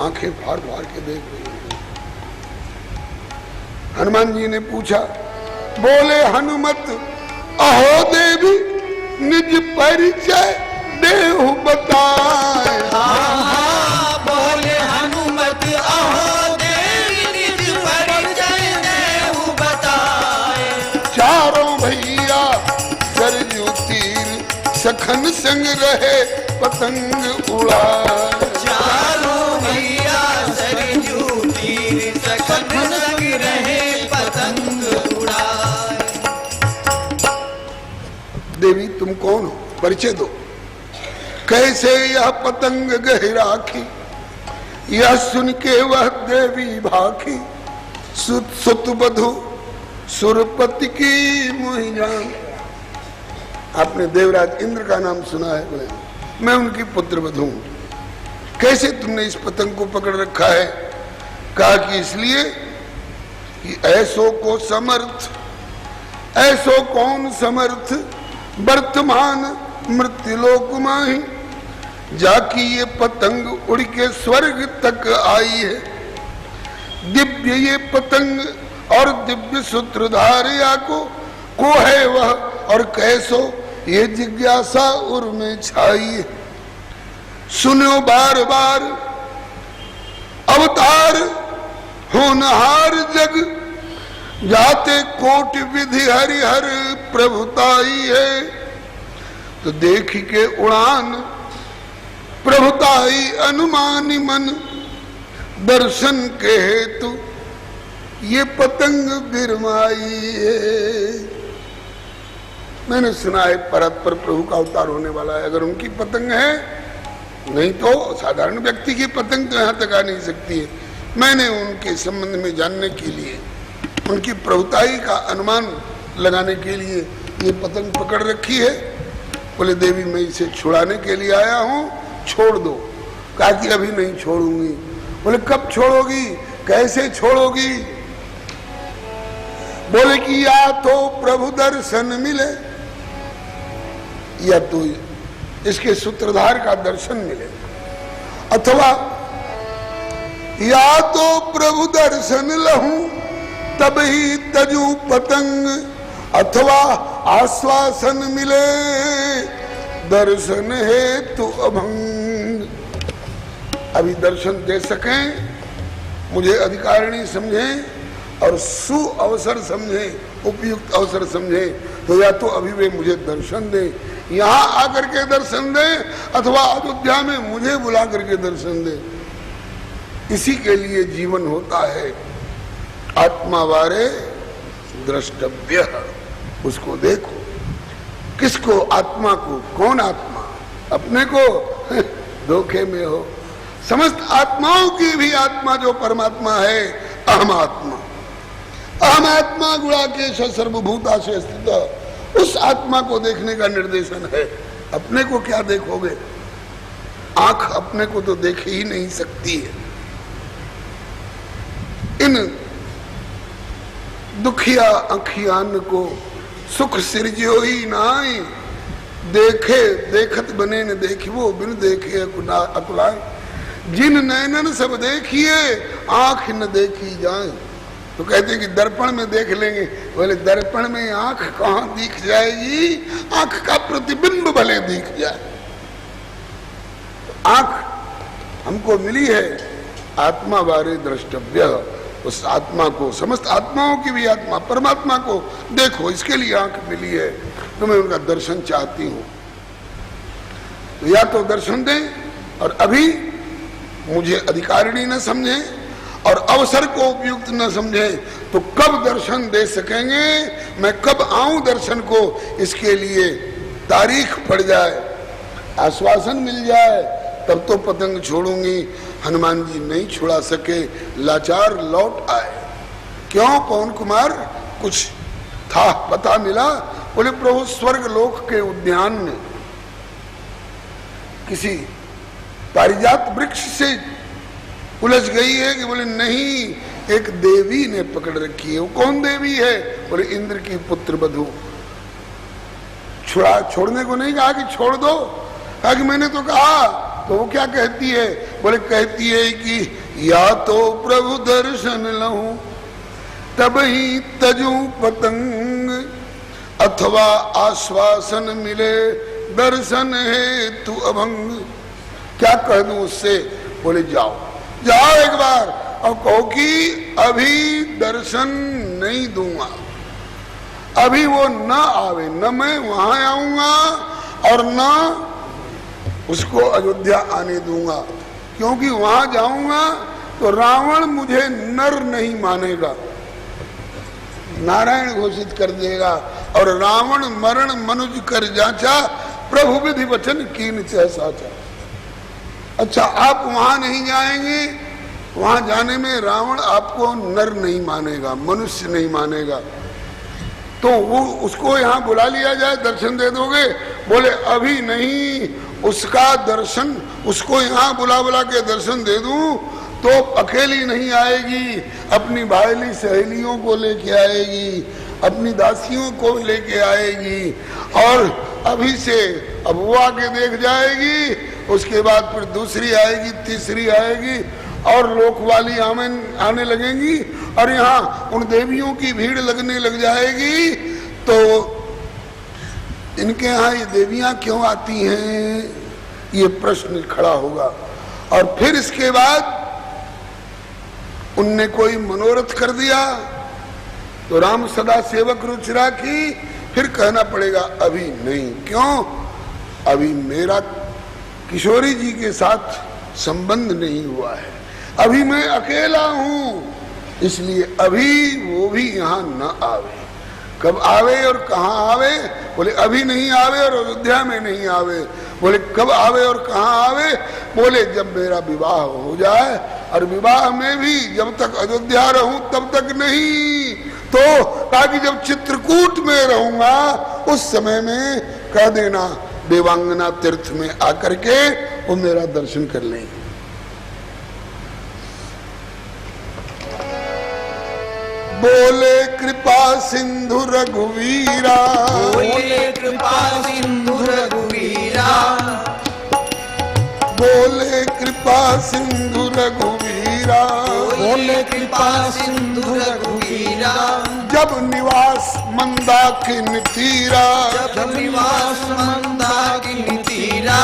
आंखें फाड़ फाड़ के देख रही है। हनुमान जी ने पूछा, बोले हनुमत अहो देवी निज परिचय देहु बताए। बोले हनुमत अहो देवी निज परिचय देहु बताए। चारों भैया सरजू तीर सखन संग रहे पतंग उड़ाए। चारों भैया सरजू तीर सखन संग रहे पतंग उड़ाए। देवी तुम कौन हो, परिचय दो। कैसे यह पतंग गह राखी, यह सुन के वह देवी भाखी। सुत बधु सुरपति की मोहि जान। आपने देवराज इंद्र का नाम सुना है, बोले मैं उनकी पुत्र वधू हूं। कैसे तुमने इस पतंग को पकड़ रखा है? कहा कि इसलिए कि ऐसो को समर्थ, ऐसो कौन समर्थ वर्तमान मृत्युलोक माही, जाकी ये पतंग उड़ के स्वर्ग तक आई है। दिव्य ये पतंग और दिव्य सूत्रधारिया को है वह, और कैसो ये जिज्ञासा उर में छाई है। सुनो बार बार अवतार होनहार जग, जाते कोट विधि हरिहर प्रभुताई है। तो देख के उड़ान प्रभुताई अनुमानी मन, दर्शन के हेतु ये पतंग बिरमाई है। मैंने सुना है परत पर प्रभु का अवतार होने वाला है। अगर उनकी पतंग है, नहीं तो साधारण व्यक्ति की पतंग तो यहाँ तक आ नहीं सकती है। मैंने उनके संबंध में जानने के लिए, उनकी प्रभुताई का अनुमान लगाने के लिए ये पतंग पकड़ रखी है। बोले देवी मैं इसे छुड़ाने के लिए आया हूँ, छोड़ दो। कहा कि अभी नहीं छोड़ूंगी। बोले कब छोड़ोगी, कैसे छोड़ोगी? बोले कि या तो प्रभु दर्शन मिले, या तो इसके सूत्रधार का दर्शन मिले, अथवा या तो प्रभु दर्शन लहूं तब ही तजू पतंग, अथवा आश्वासन मिले दर्शन हेतु अभंग। अभी दर्शन दे सकें, मुझे अधिकारिणी समझें और सु अवसर समझें, उपयुक्त अवसर समझें, तो या तो अभी वे मुझे दर्शन दें, यहाँ आकर के दर्शन दें, अथवा अयोध्या में मुझे बुला करके दर्शन दें। इसी के लिए जीवन होता है। आत्मा वारे द्रष्टव्य, उसको देखो। किसको? आत्मा को। कौन आत्मा? अपने को धोखे में हो। समस्त आत्माओं की भी आत्मा जो परमात्मा है, अहम आत्मा। अहम आत्मा गुणाकेश सर्वभूता से स्थित, उस आत्मा को देखने का निर्देशन है। अपने को क्या देखोगे? आंख अपने को तो देख ही नहीं सकती है। इन दुखिया अखियान को सुख सिरजो ही नाई, देखे देखत बने न देखिवो बिन देखे अकुलाए। जिन नैनन सब देखिए आंख न देखी जाए। तो कहते हैं कि दर्पण में देख लेंगे, बोले दर्पण में आंख कहां दिख जाएगी, आंख का प्रतिबिंब भले दिख जाए। आंख हमको मिली है आत्मा बारे द्रष्टव्य, उस आत्मा को, समस्त आत्माओं की भी आत्मा परमात्मा को देखो, इसके लिए आंख मिली है। तो मैं उनका दर्शन चाहती हूं, तो या तो दर्शन दें, और अभी मुझे अधिकारिणी न समझे और अवसर को उपयुक्त न समझे तो कब दर्शन दे सकेंगे, मैं कब आऊं दर्शन को, इसके लिए तारीख पड़ जाए, आश्वासन मिल जाए, तब तो पतंग छोड़ूंगी। हनुमान जी नहीं छुड़ा सके, लाचार लौट आए। क्यों पवन कुमार, कुछ था पता मिला? बोले प्रभु स्वर्ग लोक के उद्यान में किसी पारिजात वृक्ष से उलझ गई है कि बोले नहीं, एक देवी ने पकड़ रखी है। वो कौन देवी है? बोले इंद्र की पुत्र बधू। छोड़ने को नहीं कहा कि छोड़ दो, कहा कि मैंने तो कहा। तो वो क्या कहती है? बोले कहती है कि या तो प्रभु दर्शन लहूं तब ही तजू पतंग, अथवा आश्वासन मिले दर्शन है तू अभंग। क्या कह दूं उससे? बोले जाओ जाओ एक बार और कहो कि अभी दर्शन नहीं दूंगा, अभी वो न आवे, न मैं वहां आऊंगा और न उसको अयोध्या आने दूंगा, क्योंकि वहां जाऊंगा तो रावण मुझे नर नहीं मानेगा, नारायण घोषित कर देगा, और रावण मरण मनुज कर जाचा, प्रभु विधि वचन कीन चह साचा। अच्छा, आप वहां नहीं जाएंगे, वहां जाने में रावण आपको नर नहीं मानेगा, मनुष्य नहीं मानेगा, तो वो उसको यहाँ बुला लिया जाए, दर्शन दे दोगे? बोले अभी नहीं, उसका दर्शन, उसको यहाँ बुला के दर्शन दे दूं तो अकेली नहीं आएगी, अपनी भाईली सहेलियों को लेके आएगी, अपनी दासियों को लेके आएगी, और अभी से अब वो आके देख जाएगी, उसके बाद फिर दूसरी आएगी, तीसरी आएगी, और लोक वाली आने लगेंगी, और यहाँ उन देवियों की भीड़ लगने लग जाएगी। तो इनके यहाँ ये देवियां क्यों आती हैं, ये प्रश्न खड़ा होगा। और फिर इसके बाद उनने कोई मनोरथ कर दिया तो राम सदा सेवक रुचिरा की, फिर कहना पड़ेगा अभी नहीं। क्यों? अभी मेरा किशोरी जी के साथ संबंध नहीं हुआ है, अभी मैं अकेला हूं, इसलिए अभी वो भी यहाँ न आवे। कब आवे और कहाँ आवे? बोले अभी नहीं आवे और अयोध्या में नहीं आवे। बोले कब आवे और कहाँ आवे? बोले जब मेरा विवाह हो जाए, और विवाह में भी जब तक अयोध्या रहूं तब तक नहीं, तो ताकि जब चित्रकूट में रहूंगा उस समय में कह देना देवांगना तीर्थ में आकर के वो मेरा दर्शन कर लेंगे। बोले कृपा सिंधु रघुवीरा, बोले कृपा सिंधु रघुवीरा, बोले कृपा सिंधु रघुवीरा, बोले कृपा सिंधु रघुवीरा। जब निवास मंदाकिनी तीरा, जब निवास मंदाकिनी तीरा,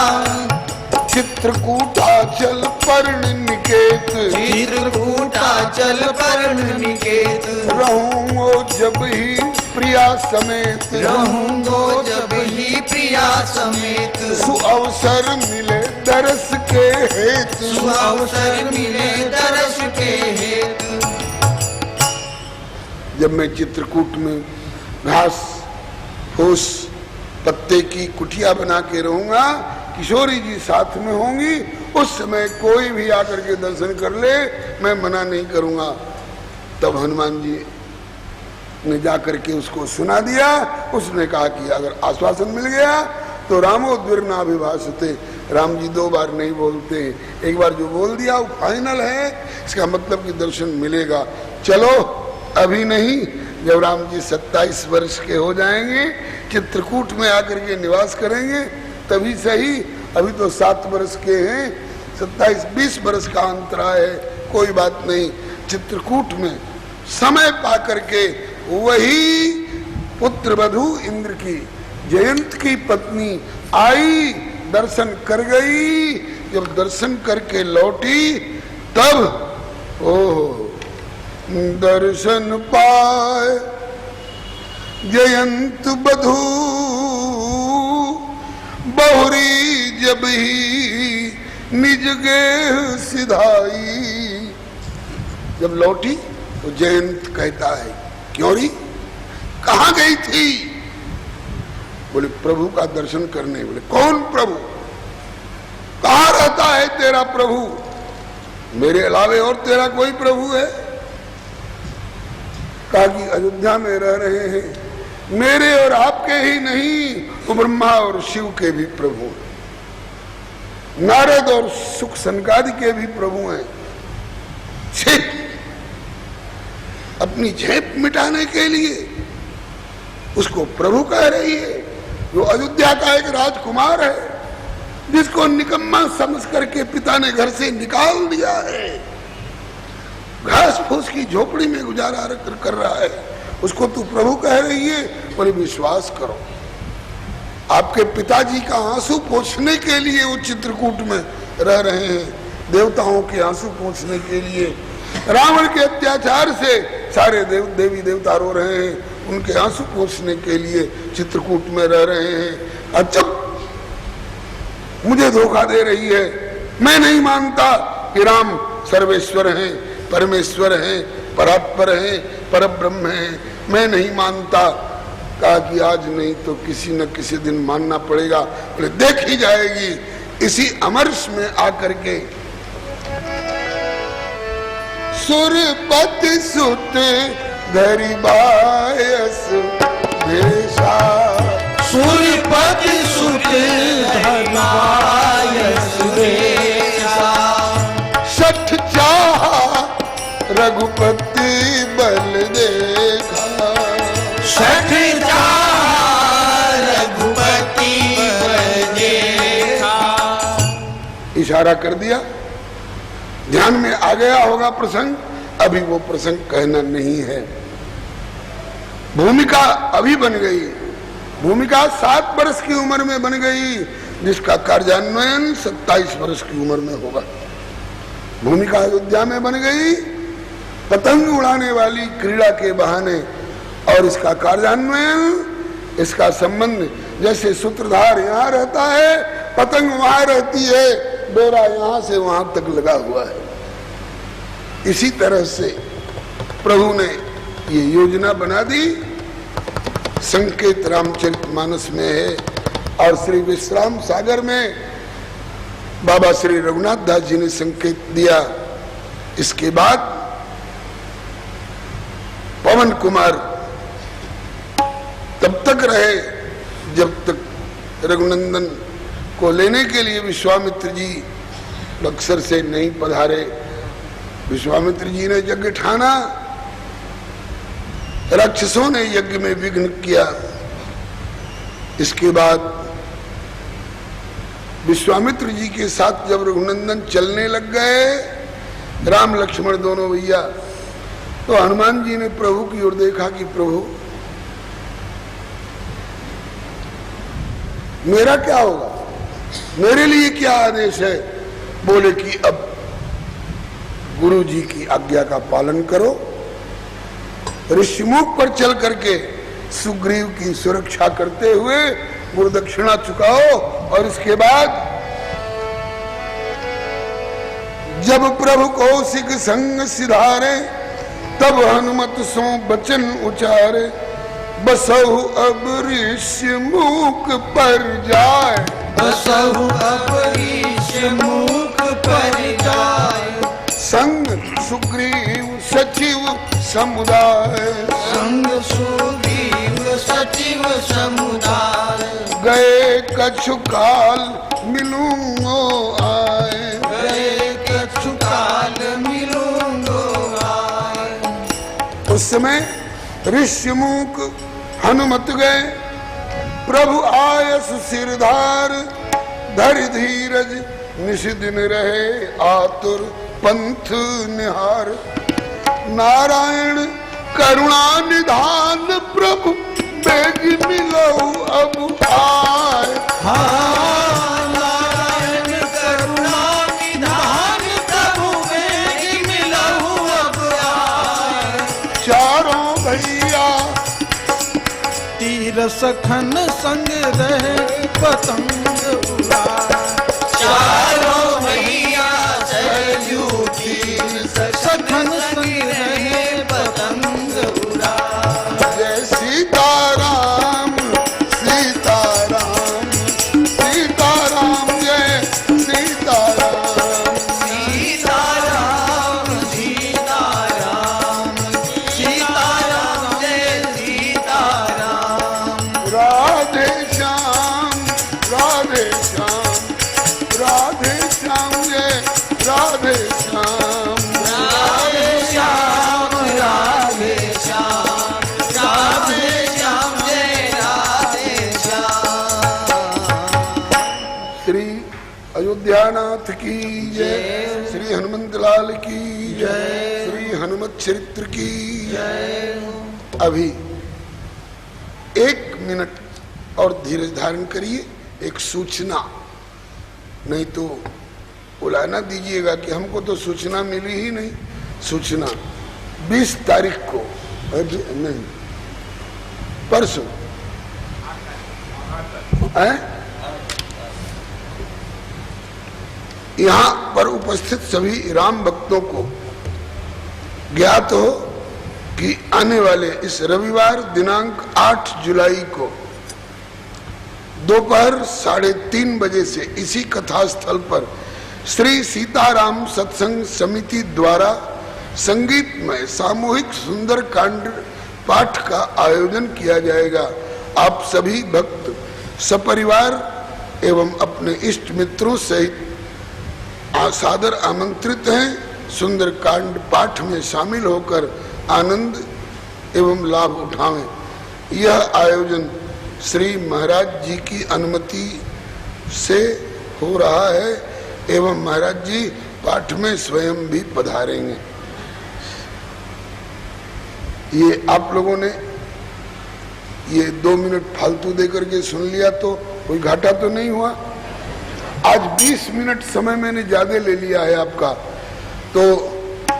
चित्रकूटाचल पर्ण निकेत, चित्रकूटाचल पर्ण निकेत। रहूंगो जब ही प्रिया समेत, रहूंगो जब ही प्रिया समेत। सुअवसर मिले दरस के हेतु, सुअवसर मिले दरस के हेतु। जब मैं चित्रकूट में घास फूस पत्ते की कुटिया बना के रहूंगा, किशोरी जी साथ में होंगी, उस समय कोई भी आकर के दर्शन कर ले, मैं मना नहीं करूंगा। तब हनुमान जी ने जाकर के उसको सुना दिया। उसने कहा कि अगर आश्वासन मिल गया तो रामो द्विर्नाभिभाषते, राम जी दो बार नहीं बोलते, एक बार जो बोल दिया वो फाइनल है, इसका मतलब कि दर्शन मिलेगा। चलो अभी नहीं, जब राम जी 27 वर्ष के हो जाएंगे, चित्रकूट में आकर के निवास करेंगे तभी सही। अभी तो 7 वर्ष के हैं, 27-20 वर्ष का अंतराल है, कोई बात नहीं। चित्रकूट में समय पा करके वही पुत्र वधू इंद्र की जयंत की पत्नी आई, दर्शन कर गई। जब दर्शन करके लौटी तब ओह दर्शन पाए जयंत बधू बहुरी जब ही निज गेह सिधाई। जब लौटी तो जयंत कहता है, क्यों री कहाँ गई थी? बोले प्रभु का दर्शन करने। बोले कौन प्रभु? कहाँ रहता है तेरा प्रभु? मेरे अलावे और तेरा कोई प्रभु है? कहा कि अयोध्या में रह रहे हैं, मेरे और आपके ही नहीं, तो ब्रह्मा और शिव के भी प्रभु हैं, नारद और सुख सनकादि के भी प्रभु हैं। छिप अपनी झेप मिटाने के लिए उसको प्रभु कह रही है, जो अयोध्या का एक राजकुमार है, जिसको निकम्मा समझ करके पिता ने घर से निकाल दिया है, घास फूस की झोपड़ी में गुजारा कर रहा है, उसको तू प्रभु कह रही है। बोले विश्वास करो, आपके पिताजी का आंसू पोंछने के लिए वो चित्रकूट में रह रहे हैं, देवताओं के आंसू पोंछने के लिए। रावण के अत्याचार से सारे देवी देवता रो रहे हैं, उनके आंसू पोंछने के लिए चित्रकूट में रह रहे हैं। अच्छा मुझे धोखा दे रही है, मैं नहीं मानता कि राम सर्वेश्वर हैं, परमेश्वर हैं, परात्पर हैं, परब्रह्म हैं, मैं नहीं मानता। कहा कि आज नहीं तो किसी न किसी दिन मानना पड़ेगा। बोले देखी जाएगी। इसी अमरस में आकर के सुरपति सुत धरि बायस भेषा, सुरपति सुत धरि बायस भेषा, सठ चाहा रघुपति बल देखा, सठ चाहा रघुपति बल देखा। इशारा कर दिया, ध्यान में आ गया होगा प्रसंग। अभी वो प्रसंग कहना नहीं है। भूमिका अभी बन गई, भूमिका 7 वर्ष की उम्र में बन गई, जिसका कार्यान्वयन 27 वर्ष की उम्र में होगा। भूमिका अयोध्या में बन गई, पतंग उड़ाने वाली क्रीड़ा के बहाने, और इसका कार्यान्वयन, इसका संबंध जैसे सूत्रधार यहाँ रहता है, पतंग वहां रहती है, डोरा यहां से वहां तक लगा हुआ है। इसी तरह से प्रभु ने ये योजना बना दी। संकेत रामचरितमानस में है, और श्री विश्राम सागर में बाबा श्री रघुनाथ दास जी ने संकेत दिया। इसके बाद पवन कुमार तब तक रहे जब तक रघुनंदन को लेने के लिए विश्वामित्र जी बक्सर से नहीं पधारे। विश्वामित्र जी ने यज्ञ ठाना, राक्षसों ने यज्ञ में विघ्न किया। इसके बाद विश्वामित्र जी के साथ जब रघुनंदन चलने लग गए, राम लक्ष्मण दोनों भैया, तो हनुमान जी ने प्रभु की ओर देखा कि प्रभु मेरा क्या होगा, मेरे लिए क्या आदेश है? बोले कि अब गुरु जी की आज्ञा का पालन करो, ऋषिमुख पर चल करके सुग्रीव की सुरक्षा करते हुए गुरुदक्षिणा चुकाओ। और इसके बाद जब प्रभु कौशिक संग सिधारे, तब हनुमत सो बचन उचारे, बसहु अब ऋषिमुख पर जाए, बसहु अब ऋषिमुख पर जाए, संग सुग्रीव सचिव समुदाय, संग सुग्रीव सचिव समुदाय, गए कछु काल मिलूंगो आए, गए कछु काल मिलूंगो आए। उस समय ऋष्यमुख हनुमत गए, प्रभु आयस सिरधार, धरि धीरज निश दिन रहे, आतुर पंथ निहार। नारायण करुणा निधान, प्रभु बेग मिलऊ अब आए। नारायण करुणा निधान, प्रभु बेग मिलऊ अब आए। चारों भैया तीर सखन संग रहे, पतंग उड़ाए। चारों भैया सरयू तीर सखन संग रहे, पतंग उड़ाए। जय सीताराम सीताराम सीताराम, जय सीताराम। सीताराम सीताराम सीताराम, जय सीताराम। राधे श्याम राधे श्याम राधे श्याम, जय राधे श्याम। राधे श्याम राधे श्याम राधे श्याम, जय राधे श्याम। श्री अयोध्यानाथ की जय, श्री हनुमंत लाल की जय, श्री हनुमत चरित्र की जय। अभी 1 मिनट और धीरज धारण करिए। एक सूचना, नहीं तो बुलाना दीजिएगा कि हमको तो सूचना मिली ही नहीं। सूचना 20 तारीख को, नहीं परसों है, यहाँ पर उपस्थित सभी राम भक्तों को ज्ञात हो कि आने वाले इस रविवार दिनांक 8 जुलाई को दोपहर 3:30 बजे से इसी कथा स्थल पर श्री सीताराम सत्संग समिति द्वारा संगीतमय सामूहिक सुंदर कांड पाठ का आयोजन किया जाएगा। आप सभी भक्त सपरिवार एवं अपने इष्ट मित्रों सहित सादर आमंत्रित हैं। सुंदर कांड पाठ में शामिल होकर आनंद एवं लाभ उठावें। यह आयोजन श्री महाराज जी की अनुमति से हो रहा है एवं महाराज जी पाठ में स्वयं भी पधारेंगे। ये आप लोगों ने ये 2 मिनट फालतू देकर के सुन लिया तो कोई घाटा तो नहीं हुआ। आज 20 मिनट समय मैंने ज्यादा ले लिया है आपका, तो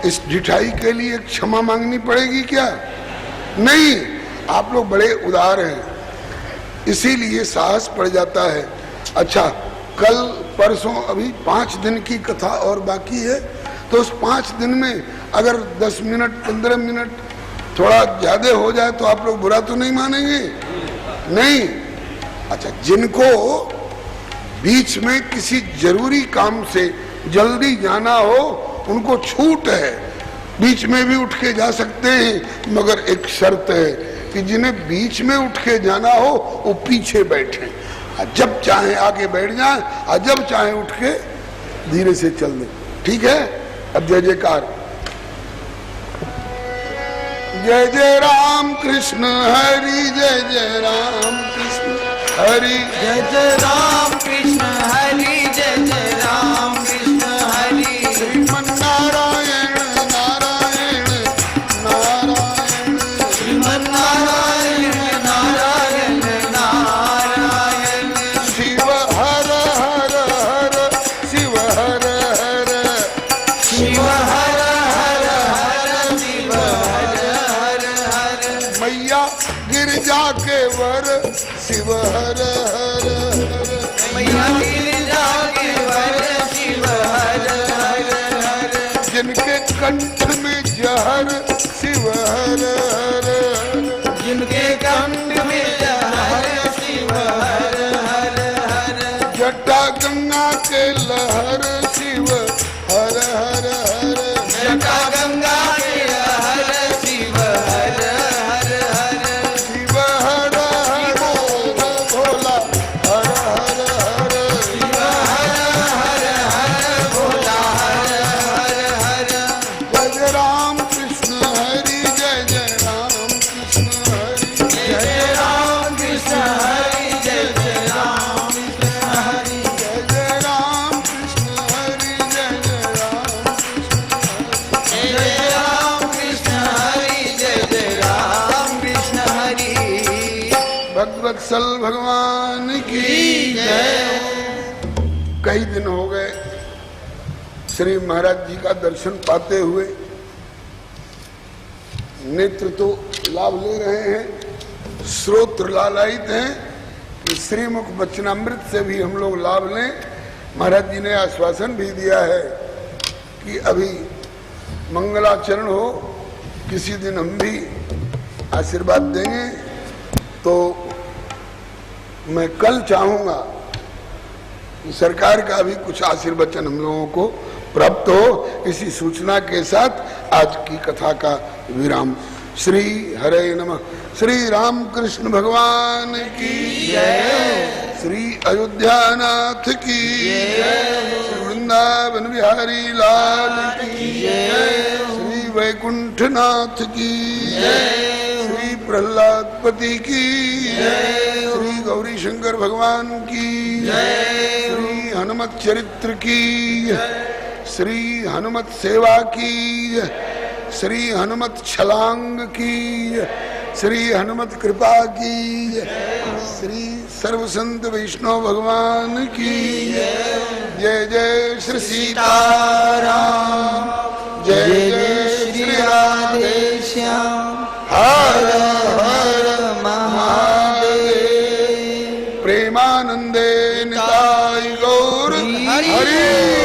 इस ढिठाई के लिए क्षमा मांगनी पड़ेगी क्या? नहीं, आप लोग बड़े उदार हैं, इसीलिए साहस पड़ जाता है। अच्छा, कल परसों अभी 5 दिन की कथा और बाकी है, तो उस 5 दिन में अगर 10 मिनट 15 मिनट थोड़ा ज्यादा हो जाए तो आप लोग बुरा तो नहीं मानेंगे? नहीं। अच्छा, जिनको बीच में किसी जरूरी काम से जल्दी जाना हो उनको छूट है, बीच में भी उठ के जा सकते हैं, मगर एक शर्त है कि जिन्हें बीच में उठ के जाना हो वो पीछे बैठे, जब चाहे आगे बैठ जाए और जब चाहे उठ के धीरे से चल दें। ठीक है? अब जय जयकार। जय जय राम कृष्ण हरि, जय जय राम कृष्ण हरि, जय जय राम कृष्ण हरि, जय जय राम कृष्ण हरि। श्रीमन नारायण नारायण नारायण, श्रीमन नारायण नारायण नारायण। शिव हर हर हर, शिव हर हर, शिव हर हर हर, शिव हर हर हर। मैया गिरजा के वर, शिव हर हर हर, मैया गिरजा के वर, शिव हर हर हर। जिनके कंठ में जहर, शिव हर हर हर, जिनके कंठ में जहर, शिव हर हर हर। जटा गंगा के लहर, शिव हर हर हर, जटा गंगा के लहर, शिव हर हर हर। शिव हर हर भोला हर हर हर, शिव हर हर हर, भोला हर हर हर। जय जय राम कृष्ण हरि, जय जय राम कृष्ण वत्सल भगवान की जय। कई दिन हो गए श्री महाराज जी का दर्शन पाते हुए, नेत्र तो लाभ ले रहे हैं, श्रोत्र लालायित हैं कि श्रीमुख वचनामृत से भी हम लोग लाभ लें। महाराज जी ने आश्वासन भी दिया है कि अभी मंगलाचरण हो, किसी दिन हम भी आशीर्वाद देंगे। तो मैं कल चाहूंगा कि सरकार का भी कुछ आशीर्वचन हम लोगों को प्राप्त हो। इसी सूचना के साथ आज की कथा का विराम। श्री हरे नमः। श्री रामकृष्ण भगवान की जय। श्री अयोध्यानाथ की जय। श्री वृंदावन बिहारी लाल की जय। श्री वैकुंठनाथ की जय। श्री प्रहलादपति की जय। श्री गौरी शंकर भगवान की जय। श्री हनुमत चरित्र की जय। श्री हनुमत सेवा की जय। श्री हनुमत छलांग की जय। श्री हनुमत कृपा की जय। श्री सर्व संत वैष्णव भगवान की जय। जय जय श्री सीताराम। जय जय श्री राधे श्याम। हर हर महादेव। प्रेमानंदे निताय गौर हरि।